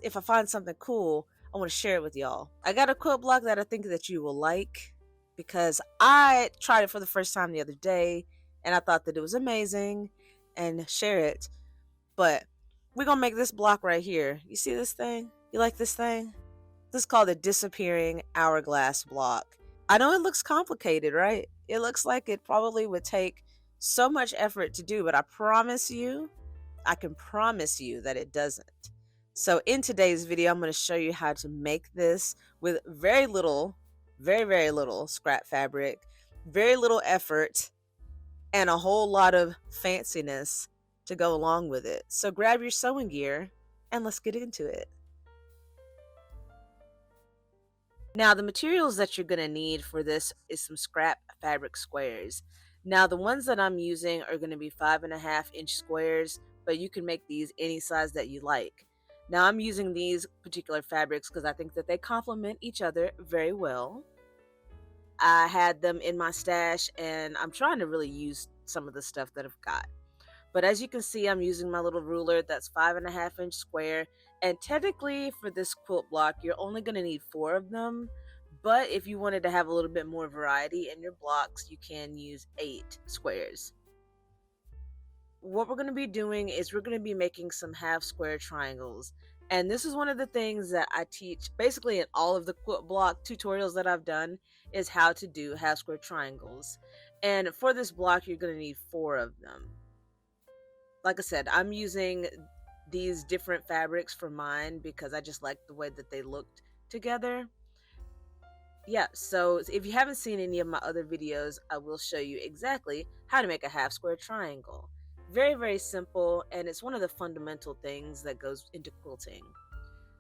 if I find something cool, I want to share it with y'all. I got a quilt block that I think that you will like because I tried it for the first time the other day and I thought that it was amazing and share it. But we're gonna make this block right here. You see this thing? You like this thing? This is called the disappearing hourglass block. I know it looks complicated, right? It looks like it probably would take so much effort to do, but I can promise you that it doesn't. So in today's video, I'm going to show you how to make this with very little, very little scrap fabric, very little effort, and a whole lot of fanciness to go along with it. So grab your sewing gear and let's get into it. Now the materials that you're going to need for this is some scrap fabric squares. Now the ones that I'm using are going to be 5.5-inch squares, but you can make these any size that you like. Now I'm using these particular fabrics because I think that they complement each other very well. I had them in my stash and I'm trying to really use some of the stuff that I've got. But as you can see, I'm using my little ruler that's 5.5-inch square. And technically for this quilt block, you're only going to need 4 of them. But if you wanted to have a little bit more variety in your blocks, you can use 8 squares. What we're going to be doing is we're going to be making some half square triangles. And this is one of the things that I teach basically in all of the quilt block tutorials that I've done is how to do half square triangles. And for this block, you're going to need 4 of them. Like I said, I'm using these different fabrics for mine because I just like the way that they looked together. Yeah, so if you haven't seen any of my other videos, I will show you exactly how to make a half square triangle. Very simple, and it's one of the fundamental things that goes into quilting.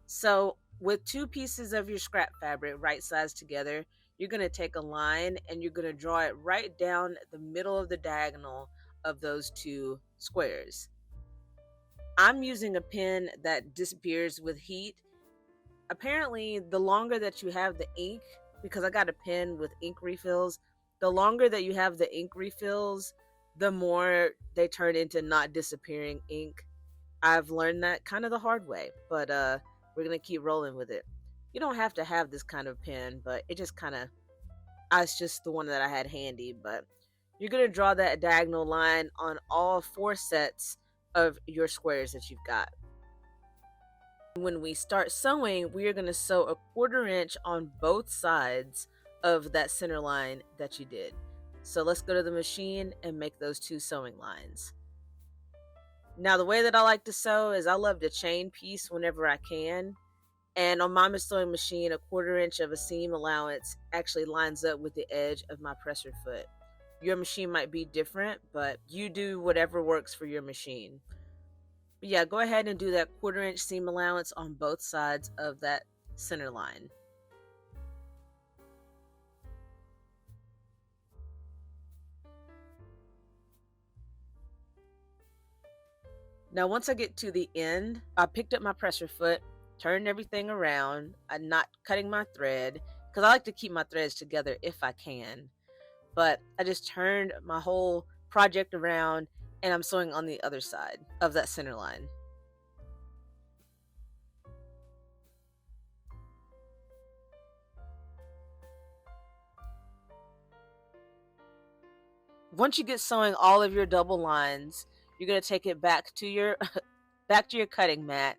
So with 2 pieces of your scrap fabric right size together, you're going to take a line and you're going to draw it right down the middle of the diagonal of those 2 squares. I'm using a pen that disappears with heat. Apparently, the longer that you have the ink, because I got a pen with ink refills, the longer that you have the ink refills, the more they turn into not disappearing ink. I've learned that kind of the hard way, but we're going to keep rolling with it. You don't have to have this kind of pen, but it just kind of, it's just the one that I had handy, but you're going to draw that diagonal line on all 4 sets of your squares that you've got. When we start sewing, we are going to sew a 1/4 inch on both sides of that center line that you did. So let's go to the machine and make those 2 sewing lines. Now the way that I like to sew is I love to chain piece whenever I can. And on my sewing machine, a 1/4 inch of a seam allowance actually lines up with the edge of my presser foot. Your machine might be different, but you do whatever works for your machine. But yeah, go ahead and do that 1/4 inch seam allowance on both sides of that center line. Now once I get to the end, I picked up my presser foot, turned everything around. I'm not cutting my thread because I like to keep my threads together if I can. But I just turned my whole project around and I'm sewing on the other side of that center line. Once you get sewing all of your double lines, you're going to take it back to your back to your cutting mat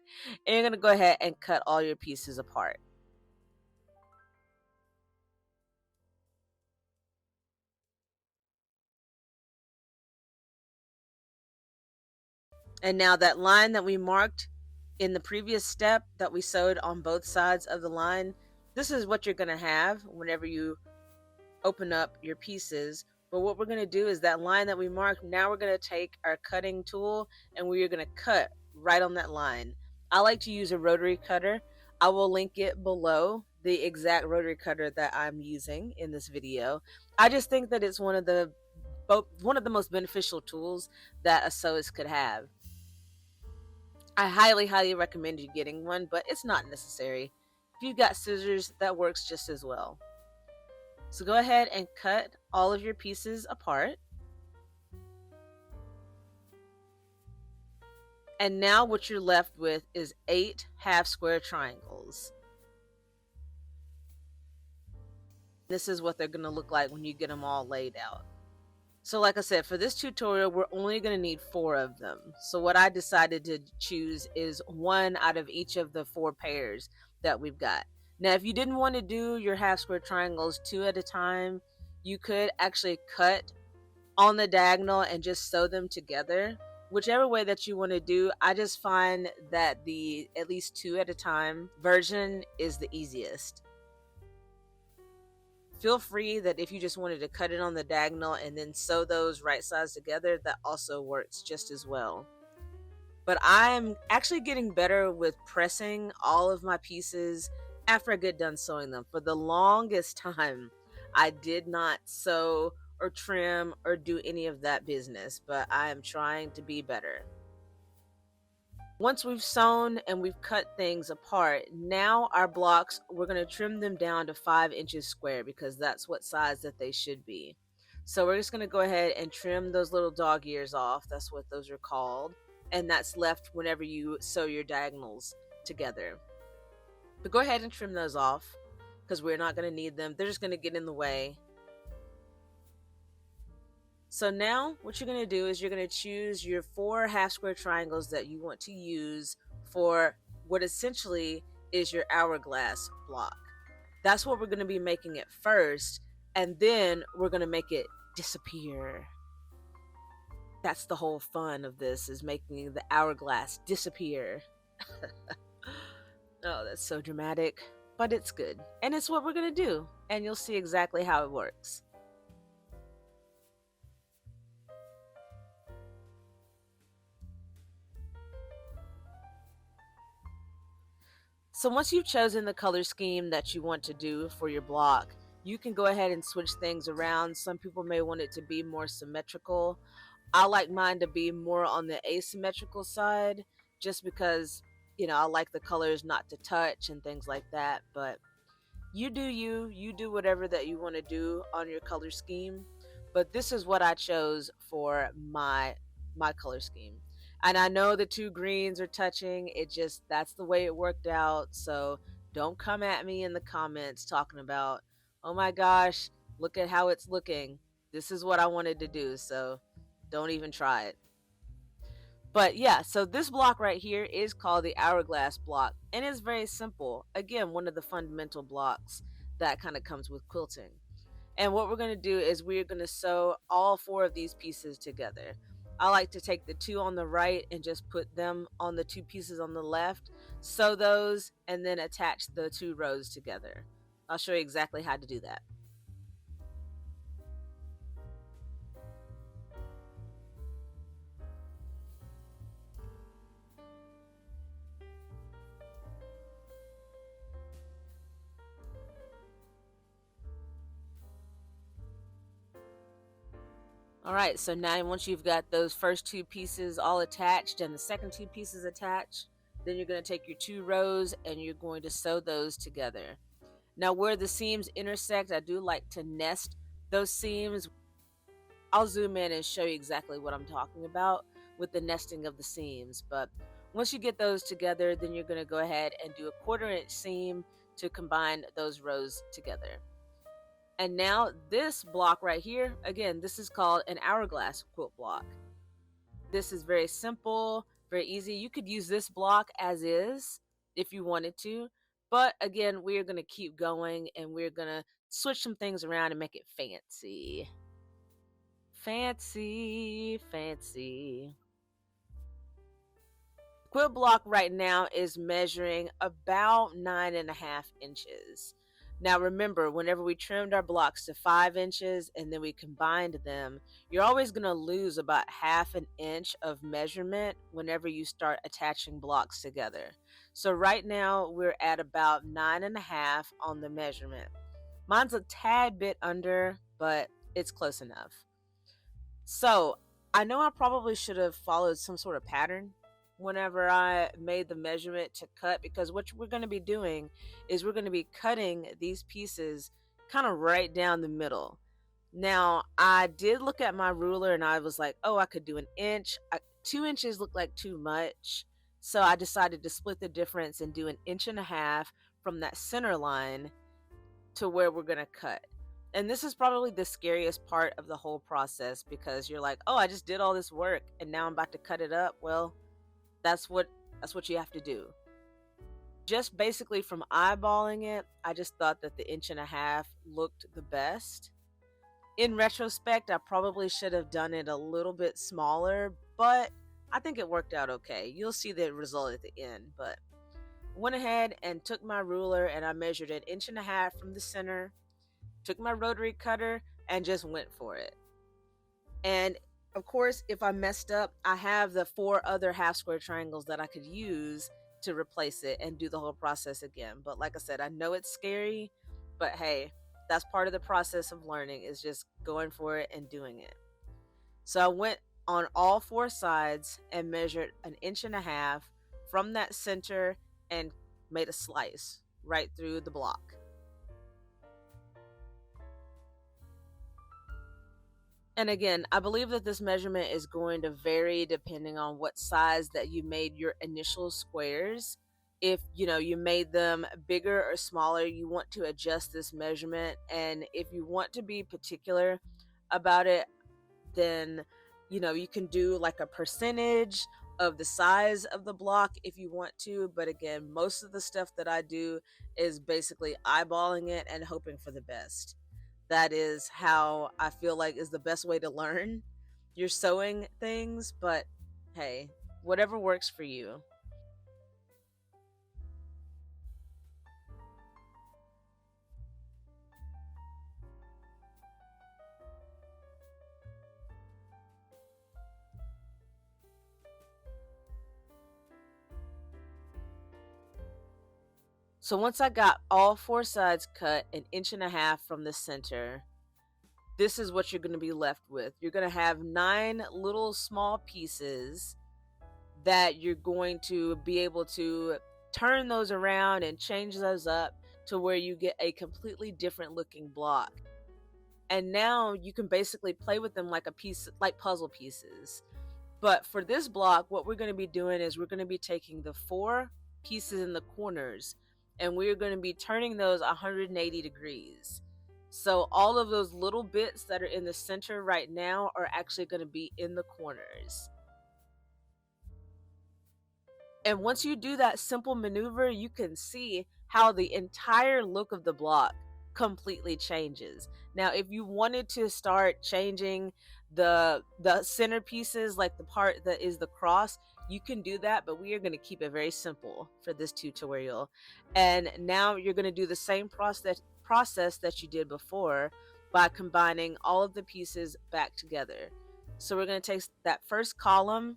and you're going to go ahead and cut all your pieces apart. And now that line that we marked in the previous step that we sewed on both sides of the line, this is what you're going to have whenever you open up your pieces. But what we're going to do is that line that we marked, now we're going to take our cutting tool and we're going to cut right on that line. I like to use a rotary cutter. I will link it below, the exact rotary cutter that I'm using in this video. I just think that it's one of the most beneficial tools that a sewist could have. I highly recommend you getting one, but it's not necessary. If you've got scissors, that works just as well. So go ahead and cut all of your pieces apart. And now what you're left with is 8 half square triangles. This is what they're going to look like when you get them all laid out. So like I said, for this tutorial, we're only going to need 4 of them. So what I decided to choose is 1 out of each of the 4 pairs that we've got. Now, if you didn't want to do your half square triangles 2 at a time, you could actually cut on the diagonal and just sew them together. Whichever way that you want to do, I just find that the at least 2 at a time version is the easiest. Feel free that if you just wanted to cut it on the diagonal and then sew those right sides together, that also works just as well. But I'm actually getting better with pressing all of my pieces after I get done sewing them. For the longest time, I did not sew or trim or do any of that business, but I am trying to be better. Once we've sewn and we've cut things apart, now our blocks, we're going to trim them down to 5 inches square because that's what size that they should be. So we're just going to go ahead and trim those little dog ears off. That's what those are called. And that's left whenever you sew your diagonals together. But go ahead and trim those off because we're not going to need them. They're just going to get in the way. So now what you're going to do is you're going to choose your 4 half square triangles that you want to use for what essentially is your hourglass block. That's what we're going to be making it first, and then we're going to make it disappear. That's the whole fun of this, is making the hourglass disappear. Oh, that's so dramatic, but it's good. And it's what we're going to do, and you'll see exactly how it works. So once you've chosen the color scheme that you want to do for your block, you can go ahead and switch things around. Some people may want it to be more symmetrical. I like mine to be more on the asymmetrical side just because, I like the colors not to touch and things like that. But you do you do whatever that you want to do on your color scheme. But this is what I chose for my color scheme. And I know the 2 greens are touching. That's the way it worked out. So don't come at me in the comments talking about, oh my gosh, look at how it's looking. This is what I wanted to do. So don't even try it. But yeah, so this block right here is called the hourglass block, and it's very simple. Again, one of the fundamental blocks that kind of comes with quilting. And what we're going to do is we're going to sew all 4 of these pieces together. I like to take the 2 on the right and just put them on the 2 pieces on the left, sew those, and then attach the 2 rows together. I'll show you exactly how to do that. All right, so now once you've got those first 2 pieces all attached and the second 2 pieces attached, then you're going to take your 2 rows and you're going to sew those together. Now where the seams intersect, I do like to nest those seams. I'll zoom in and show you exactly what I'm talking about with the nesting of the seams. But once you get those together, then you're going to go ahead and do a 1/4 inch seam to combine those rows together. And now this block right here, again, this is called an hourglass quilt block. This is very simple, very easy. You could use this block as is if you wanted to. But again, we're going to keep going and we're going to switch some things around and make it fancy. Fancy, fancy. Quilt block right now is measuring about 9.5 inches. Now remember, whenever we trimmed our blocks to 5 inches and then we combined them, you're always going to lose about 1/2 inch of measurement whenever you start attaching blocks together. So right now we're at about 9.5 on the measurement. Mine's a tad bit under, but it's close enough. So I know I probably should have followed some sort of pattern whenever I made the measurement to cut, because what we're going to be doing is we're going to be cutting these pieces kind of right down the middle. Now I did look at my ruler and I was like, oh, I could do 1 inch. 2 inches looked like too much. So I decided to split the difference and do an inch and a half from that center line to where we're going to cut. And this is probably the scariest part of the whole process because you're like, "Oh, I just did all this work and now I'm about to cut it up." Well, that's what that's what you have to do. Just basically from eyeballing it, I just thought that the inch and a half looked the best. In retrospect, I probably should have done it a little bit smaller, but I think it worked out okay. You'll see the result at the end, but went ahead and took my ruler and I measured an inch and a half from the center, took my rotary cutter and just went for it. And of course, if I messed up, I have the 4 other half square triangles that I could use to replace it and do the whole process again. But like I said, I know it's scary, but hey, that's part of the process of learning, is just going for it and doing it. So I went on all 4 sides and measured an inch and a half from that center and made a slice right through the block. And again, I believe that this measurement is going to vary depending on what size that you made your initial squares. If you made them bigger or smaller, you want to adjust this measurement. And if you want to be particular about it, then you can do like a percentage of the size of the block if you want to. But again, most of the stuff that I do is basically eyeballing it and hoping for the best. That is how I feel like is the best way to learn your sewing things, but hey, whatever works for you. So once I got all 4 sides cut an inch and a half from the center, this is what you're going to be left with. You're going to have 9 little small pieces that you're going to be able to turn those around and change those up to where you get a completely different looking block. And now you can basically play with them like a piece, like puzzle pieces. But for this block, what we're going to be doing is we're going to be taking the 4 pieces in the corners and we're going to be turning those 180 degrees. So all of those little bits that are in the center right now are actually going to be in the corners. And once you do that simple maneuver, you can see how the entire look of the block completely changes. Now, if you wanted to start changing the center pieces, like the part that is the cross, you can do that, but we are going to keep it very simple for this tutorial. And now you're going to do the same process that you did before by combining all of the pieces back together. So we're going to take that first column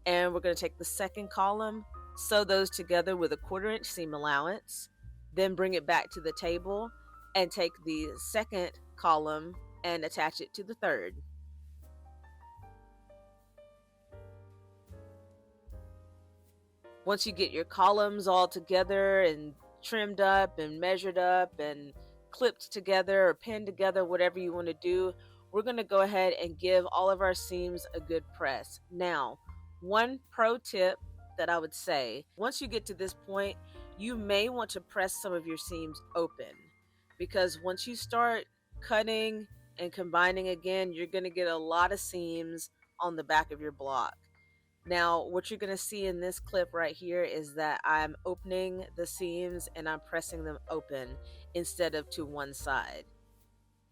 and we're going to take the second column, sew those together with a 1/4 inch seam allowance, then bring it back to the table and take the second column and attach it to the third. Once you get your columns all together and trimmed up and measured up and clipped together or pinned together, whatever you want to do, we're going to go ahead and give all of our seams a good press. Now, one pro tip that I would say, once you get to this point, you may want to press some of your seams open, because once you start cutting and combining again, you're going to get a lot of seams on the back of your block. Now, what you're going to see in this clip right here is that I'm opening the seams and I'm pressing them open instead of to one side.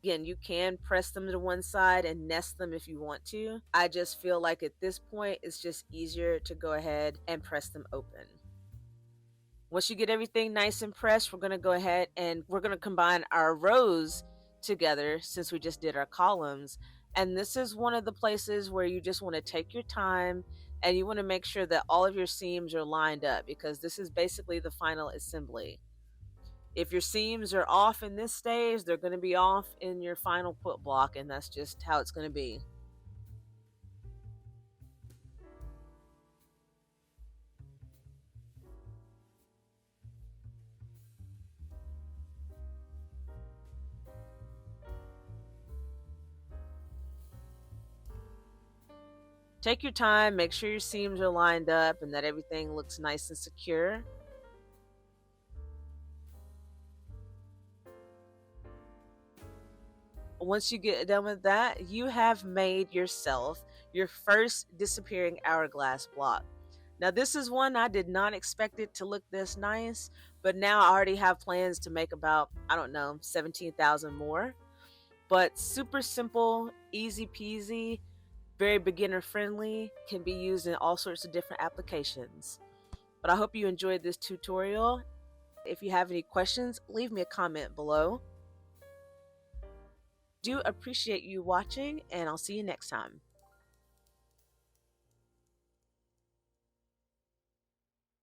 Again, you can press them to one side and nest them if you want to. I just feel like at this point, it's just easier to go ahead and press them open. Once you get everything nice and pressed, we're going to go ahead and we're going to combine our rows together since we just did our columns. And this is one of the places where you just want to take your time and you want to make sure that all of your seams are lined up, because this is basically the final assembly. If your seams are off in this stage, they're going to be off in your final quilt block, and that's just how it's going to be. Take your time, make sure your seams are lined up and that everything looks nice and secure. Once you get done with that, you have made yourself your first disappearing hourglass block. Now, this is one I did not expect it to look this nice, but now I already have plans to make about, I don't know, 17,000 more. But super simple, easy peasy, very beginner friendly, can be used in all sorts of different applications. But I hope you enjoyed this tutorial. If you have any questions, leave me a comment below. Do appreciate you watching, and I'll see you next time.